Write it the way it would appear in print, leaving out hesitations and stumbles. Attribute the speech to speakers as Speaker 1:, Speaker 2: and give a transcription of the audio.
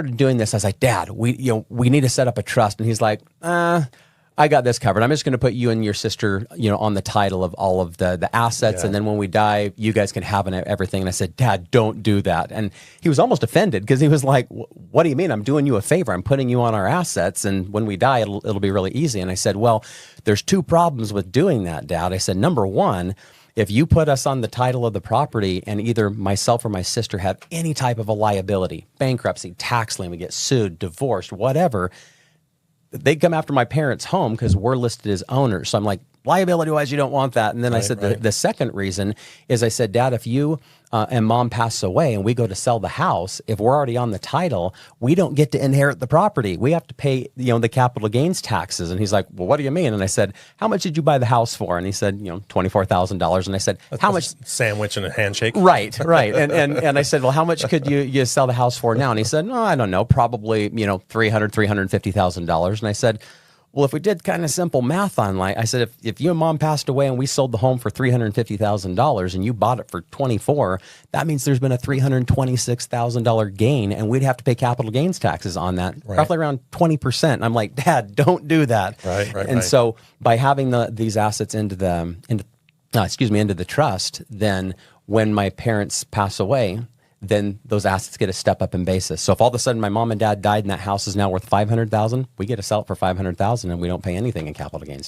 Speaker 1: started doing this, I was like, Dad, we need to set up a trust. And he's like, I got this covered. I'm just going to put you and your sister, on the title of all of the assets. And then when we die, you guys can have everything. And I said, Dad, don't do that. And he was almost offended because he was like, what do you mean? I'm doing you a favor. I'm putting you on our assets. And when we die, it'll be really easy. And I said, well, there's two problems with doing that, Dad. I said, number one, if you put us on the title of the property and either myself or my sister have any type of a liability, bankruptcy, tax lien, we get sued, divorced, whatever, they come after my parents' home because we're listed as owners. So I'm like, liability-wise, you don't want that. And then I said, the second reason is I said, Dad, if you and Mom pass away and we go to sell the house, if we're already on the title, we don't get to inherit the property. We have to pay, the capital gains taxes. And he's like, well, what do you mean? And I said, how much did you buy the house for? And he said, $24,000. And I said, how much?
Speaker 2: Sandwich and a handshake.
Speaker 1: Right. And I said, well, how much could you sell the house for now? And he said, no, I don't know, probably, $350,000. And I said, well, if we did kind of simple math online, I said, if you and Mom passed away and we sold the home for $350,000 and you bought it for 24, that means there's been a $326,000 gain, and we'd have to pay capital gains taxes on that, roughly around 20%. And I'm like, Dad, don't do that. And so by having these assets into the trust, then when my parents pass away, then those assets get a step up in basis. So if all of a sudden my mom and dad died and that house is now worth $500,000, we get to sell it for $500,000 and we don't pay anything in capital gains.